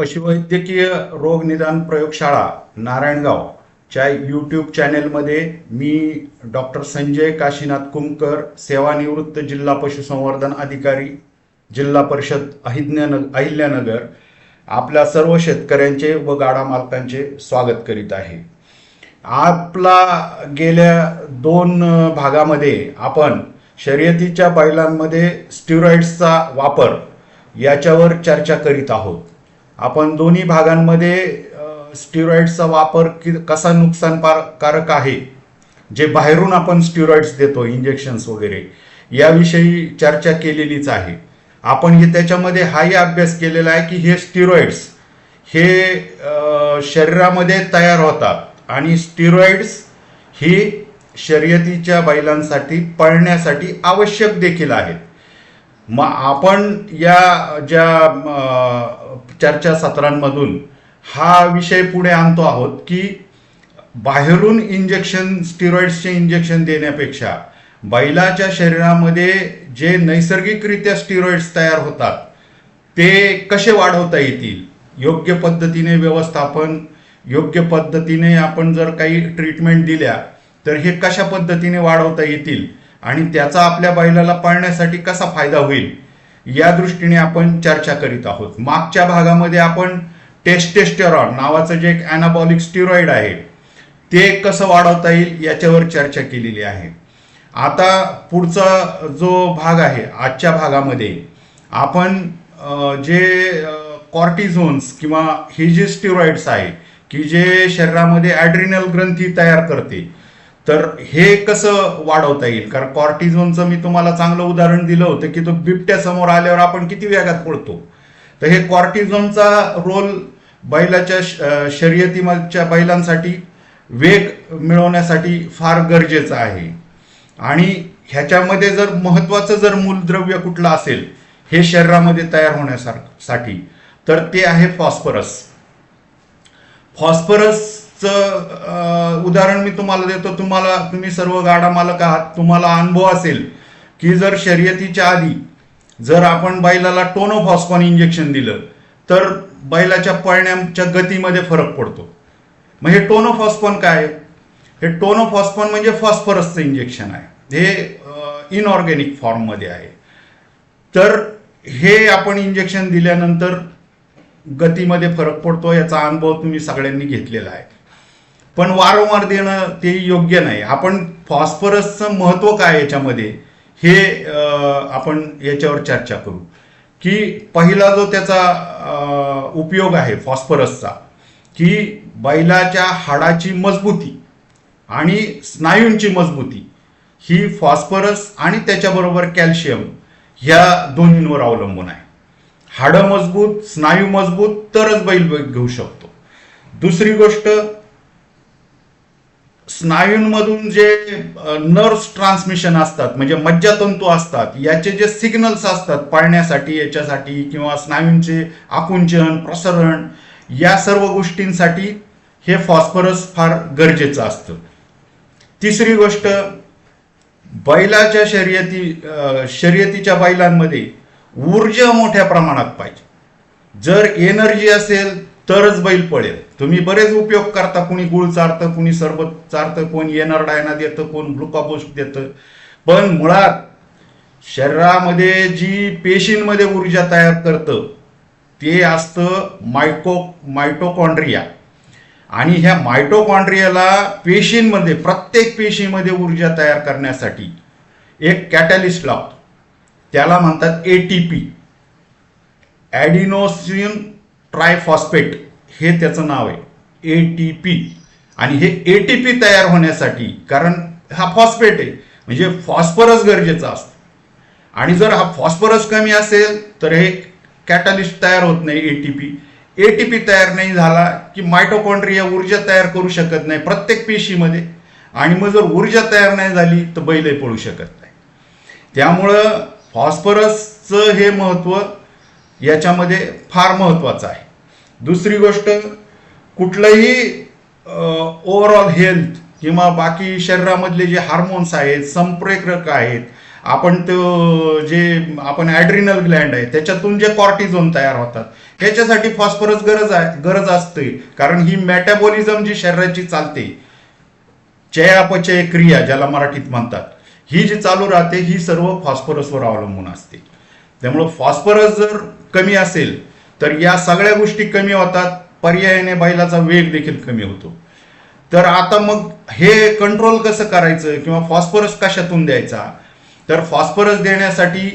पशुवैद्यकीय रोग निदान प्रयोगशाळा नारायणगावच्या यूट्यूब चॅनेलमध्ये मी डॉक्टर संजय काशीनाथ कुमकर, सेवानिवृत्त जिल्हा पशुसंवर्धन अधिकारी, जिल्हा परिषद अहिल्यानगर, आपल्या सर्व शेतकऱ्यांचे व गाडा मालकांचे स्वागत करीत आहे. आपला गेल्या 2 भागामध्ये आपण शर्यतीच्या बैलांमध्ये स्टिरॉइड्सचा वापर याच्यावर चर्चा करीत आहोत. आपण दोन्ही भागांमध्ये स्टिरॉइड्सचा वापर कसा नुकसानकारक आहे, जे बाहेरून आपण स्टिरॉइड्स देतो, इंजेक्शन्स वगैरे, याविषयी चर्चा केलेलीच आहे. आपण त्याच्यामध्ये हाही अभ्यास केलेला आहे की हे स्टिरॉइड्स हे शरीरामध्ये तयार होतात आणि स्टिरॉइड्स ही शर्यतीच्या बैलांसाठी पळण्यासाठी आवश्यक देखील आहेत. मग आपण या ज्या चर्चासत्रांमधून हा विषय पुढे आणतो आहोत की बाहेरून स्टिरॉइड्सचे इंजेक्शन देण्यापेक्षा बैलाच्या शरीरामध्ये जे नैसर्गिकरित्या स्टिरॉइड्स तयार होतात ते कसे वाढवता येतील, योग्य पद्धतीने व्यवस्थापन, योग्य पद्धतीने आपण जर काही ट्रीटमेंट दिल्या तर हे कशा पद्धतीने वाढवता येतील आणि त्याचा आपल्या बैलाला पाळण्यासाठी कसा फायदा होईल, या दृष्टीने आपण चर्चा करीत आहोत. मागच्या भागामध्ये आपण टेस्टोस्टेरॉन नावाचं जे एक अॅनाबॉलिक स्टिरॉइड आहे ते कसं वाढवता येईल याच्यावर चर्चा केलेली आहे. आता पुढचा जो भाग आहे, आजच्या भागामध्ये आपण जे कॉर्टिझोन्स किंवा हे जे स्टिरॉइड्स आहे की जे शरीरामध्ये ॲड्रिनल ग्रंथी तयार करते, तर हे कसं वाढवता येईल. कारण कॉर्टिझोनचं मी तुम्हाला चांगलं उदाहरण दिलं होतं की तो बिबट्या समोर आल्यावर आपण किती वेगात पळतो. तर हे कॉर्टिझोनचा रोल बैलाच्या शर्यतीच्या बैलांसाठी वेग मिळवण्यासाठी फार गरजेचा आहे. आणि ह्याच्यामध्ये जर महत्वाचं जर मूलद्रव्य कुठलं असेल हे शरीरामध्ये तयार होण्यासाठी, तर ते आहे फॉस्फरस. फॉस्फरसचं उदाहरण मी तुम्हाला देतो. तुम्ही सर्व गाडा मालक आहात, तुम्हाला अनुभव असेल की जर शर्यतीच्या आधी जर आपण बैलाला टोनोफॉस्फॉन इंजेक्शन दिलं तर बैलाच्या पळण्याच्या गतीमध्ये फरक पडतो. मग हे टोनोफॉस्फॉन काय? हे टोनोफॉस्फॉन म्हणजे फॉस्फरसचं इंजेक्शन आहे. हे इनऑर्गॅनिक फॉर्ममध्ये आहे. तर हे आपण इंजेक्शन दिल्यानंतर गतीमध्ये फरक पडतो, याचा अनुभव तुम्ही सगळ्यांनी घेतलेला आहे. पण वारंवार देणं ते योग्य नाही. आपण फॉस्फरसचं महत्व काय याच्यामध्ये हे आपण याच्यावर चर्चा करू. की पहिला जो त्याचा उपयोग आहे फॉस्फरसचा, की बैलाच्या हाडाची मजबूती आणि स्नायूंची मजबूती ही फॉस्फरस आणि त्याच्याबरोबर कॅल्शियम ह्या दोन्हींवर अवलंबून आहे. हाडं मजबूत, स्नायू मजबूत तरच बैल घेऊ शकतो. दुसरी गोष्ट, स्नायूंमधून जे नर्व्स ट्रान्समिशन असतात म्हणजे मज्जातंतू असतात, याचे जे सिग्नल्स असतात पाळण्यासाठी, याच्यासाठी किंवा स्नायूंचे आकुंचन, प्रसरण, या सर्व गोष्टींसाठी हे फॉस्फरस फार गरजेचं असतं. तिसरी गोष्ट, बैलाच्या शर्यतीच्या बैलांमध्ये ऊर्जा मोठ्या प्रमाणात पाहिजे. जर एनर्जी असेल तरच बैल पळेल. तुम्ही बरेच उपयोग करता, कुणी गुळ चारतं, कुणी सरबत चारतं, कोणी एनर्डायना देतं, कोण ग्लुकोबूस्ट देतं, पण मुळात शरीरामध्ये जी पेशींमध्ये ऊर्जा तयार करतं ते असतं मायटोकॉन्ड्रिया. आणि ह्या मायटोकॉन्ड्रियाला पेशींमध्ये, प्रत्येक पेशीमध्ये ऊर्जा तयार करण्यासाठी एक कॅटॅलिस्ट लागतो. त्याला म्हणतात ATP, ॲडिनोसिन ट्रायफॉस्फेट, हे त्याचं नाव आहे, ATP. आणि हे ATP तयार होण्यासाठी, कारण हा फॉस्फेट आहे म्हणजे फॉस्फरस गरजेचा असतो, आणि जर हा फॉस्फरस कमी असेल तर हे कॅटॅलिस्ट तयार होत नाही, ATP तयार नाही झाला की मायटोकॉन्ड्रिया ऊर्जा तयार करू शकत नाही प्रत्येक पेशीमध्ये, आणि मग जर ऊर्जा तयार नाही झाली तर बैलही पळू शकत नाही. त्यामुळं फॉस्फरसचं हे महत्व याच्यामध्ये फार महत्वाचं आहे. दुसरी गोष्ट, कुठलंही ओव्हरऑल हेल्थ किंवा बाकी शरीरामधले जे हार्मोन्स आहेत, संप्रेरक आहेत, आपण तो जे आपण ॲड्रिनल ग्लँड आहे त्याच्यातून जे कॉर्टिझोन तयार होतात, ह्याच्यासाठी फॉस्फरस गरज असते. कारण ही मेटाबॉलिझम जी शरीराची चालते, चयापचय क्रिया ज्याला मराठीत म्हणतात, ही जी चालू राहते ही सर्व फॉस्फरसवर अवलंबून असते. त्यामुळं फॉस्फरस जर कमी असेल तर या सगळ्या गोष्टी कमी होतात, पर्यायाने बैलाचा वेग देखील कमी होतो. तर आता मग हे कंट्रोल कसं करायचं किंवा फॉस्फरस कशातून द्यायचा, तर फॉस्फरस देण्यासाठी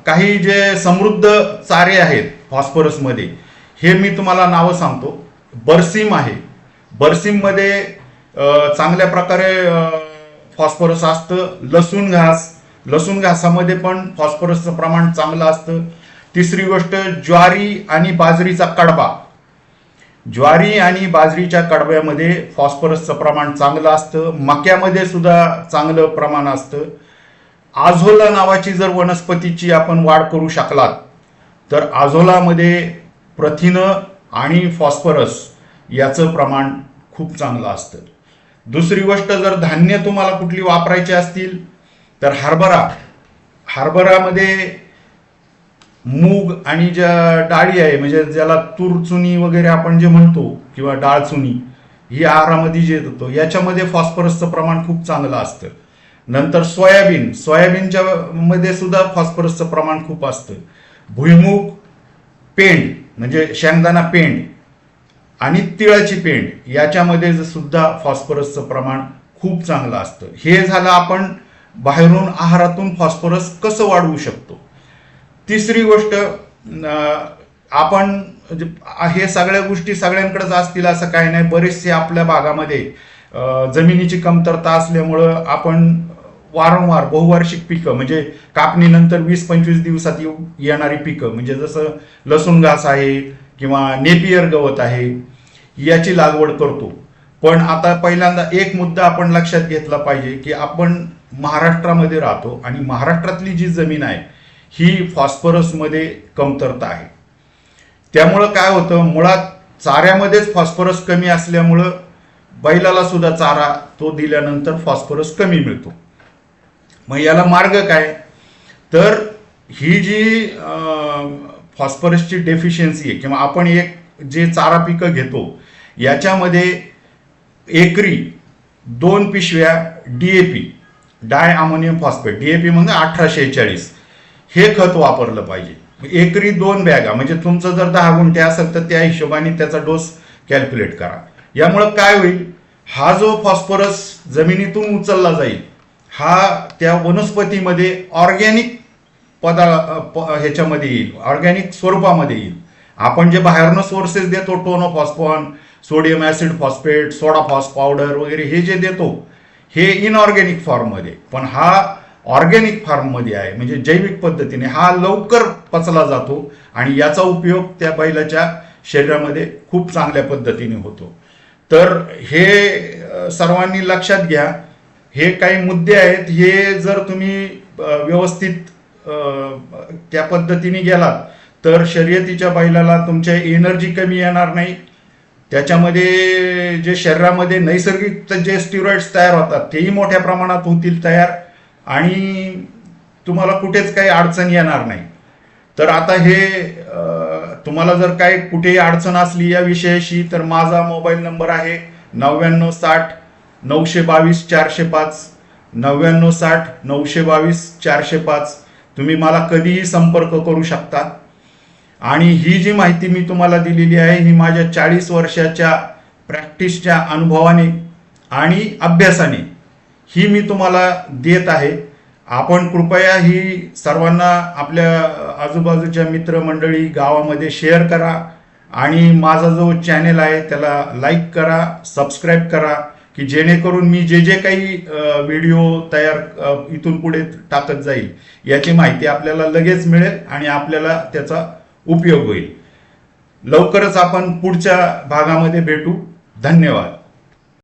काही जे समृद्ध चारे आहेत फॉस्फरसमध्ये, हे मी तुम्हाला नावं सांगतो. बरसीम आहे, बरसीममध्ये चांगल्या प्रकारे फॉस्फरस असतं. लसूण घासामध्ये पण फॉस्फरसचं प्रमाण चांगलं असतं. तिसरी गोष्ट, ज्वारी आणि बाजरीचा कडबा, ज्वारी आणि बाजरीच्या कडब्यामध्ये फॉस्फरसचं प्रमाण चांगलं असतं. मक्यामध्ये सुद्धा चांगलं प्रमाण असतं. आझोला नावाची जर वनस्पतीची आपण वाढ करू शकलात तर आझोलामध्ये प्रथिनं आणि फॉस्फरस याचं प्रमाण खूप चांगलं असतं. दुसरी गोष्ट, जर धान्य तुम्हाला कुठली वापरायची असतील तर हरभरामध्ये मूग आणि ज्या डाळी आहे, म्हणजे ज्याला तूर चुनी वगैरे आपण जे म्हणतो किंवा डाळ चुनी, ही आहारामध्ये जे देतो याच्यामध्ये फॉस्फरसचं प्रमाण खूप चांगलं असतं. नंतर सोयाबीनच्या मध्ये सुद्धा फॉस्फरसचं प्रमाण खूप असतं. भुईमूग, पेंड म्हणजे शेंगदाणा पेंड आणि तिळाची पेंड, याच्यामध्ये सुद्धा फॉस्फरसचं प्रमाण खूप चांगलं असतं. हे झालं आपण बाहेरून आहारातून फॉस्फरस कसं वाढवू शकतो. तिसरी गोष्ट, आपण हे सगळ्या गोष्टी सगळ्यांकडेच असतील असं काही नाही. बरेचसे आपल्या भागामध्ये जमिनीची कमतरता असल्यामुळं आपण वारंवार बहुवार्षिक पिकं, म्हणजे कापणीनंतर 20-25 दिवसात येणारी पिकं, म्हणजे जसं लसूण घास आहे किंवा नेपियर गवत आहे, याची लागवड करतो. पण आता पहिल्यांदा एक मुद्दा आपण लक्षात घेतला पाहिजे की आपण महाराष्ट्रामध्ये राहतो आणि महाराष्ट्रातली जी जमीन आहे ही फॉस्फरसमध्ये कमतरता आहे. त्यामुळं काय होतं, मुळात चाऱ्यामध्येच फॉस्फरस कमी असल्यामुळं बैलाला सुद्धा चारा तो दिल्यानंतर फॉस्फरस कमी मिळतो. मग याला मार्ग काय, तर ही जी फॉस्फरसची डेफिशियन्सी आहे किंवा आपण एक जे चारा पिकं घेतो याच्यामध्ये एकरी 2 पिशव्या DAP, डाय अमोनियम फॉस्फेट, DAP म्हणजे 1846, हे खत वापरलं पाहिजे. एकरी 2 बॅगा, म्हणजे तुमचं जर 10 गुंठे असेल तर त्या हिशोबाने त्याचा डोस कॅल्क्युलेट करा. यामुळं काय होईल, हा जो फॉस्फरस जमिनीतून उचलला जाईल हा त्या वनस्पतीमध्ये ऑर्गॅनिक ह्याच्यामध्ये येईल, ऑर्गॅनिक स्वरूपामध्ये येईल. आपण जे बाहेरनं सोर्सेस देतो, टोनोफॉस्फॉन, सोडियम ऍसिड फॉस्फेट, सोडा फॉस पावडर वगैरे, हे जे देतो हे इनऑर्गॅनिक फॉर्ममध्ये, पण हा ऑर्गॅनिक फॉर्ममध्ये आहे, म्हणजे जैविक पद्धतीने हा लवकर पचला जातो आणि याचा उपयोग त्या बैलाच्या शरीरामध्ये खूप चांगल्या पद्धतीने होतो. तर हे सर्वांनी लक्षात घ्या. हे काही मुद्दे आहेत, हे जर तुम्ही व्यवस्थित त्या पद्धतीने गेलात तर शर्यतीच्या बैलाला तुमच्या एनर्जी कमी येणार नाही. त्याच्यामध्ये जे शरीरामध्ये नैसर्गिक जे स्टिरॉइड्स तयार होतात तेही मोठ्या प्रमाणात होतील तयार आणि तुम्हाला कुठेच काही अडचण येणार नाही. तर आता हे तुम्हाला जर काही कुठेही अडचण असली या विषयाशी तर माझा मोबाईल नंबर आहे 9960 922 405, 9960 922 405. तुम्ही मला कधीही संपर्क करू शकता. आणि ही जी माहिती मी तुम्हाला दिलेली आहे ही माझ्या 40 वर्षाच्या प्रॅक्टिसच्या अनुभवाने आणि अभ्यासाने ही मी तुम्हाला देत आहे. आपण कृपया ही सर्वांना आपल्या आजूबाजूच्या मित्रमंडळी गावामध्ये शेअर करा आणि माझा जो चॅनेल आहे त्याला लाईक करा, सबस्क्राईब करा, की जेणेकरून मी जे जे काही व्हिडिओ तयार इथून पुढे टाकत जाईल याची माहिती आपल्याला लगेच मिळेल आणि आपल्याला त्याचा उपयोग होईल. लवकरच आपण पुढच्या भागामध्ये भेटू. धन्यवाद.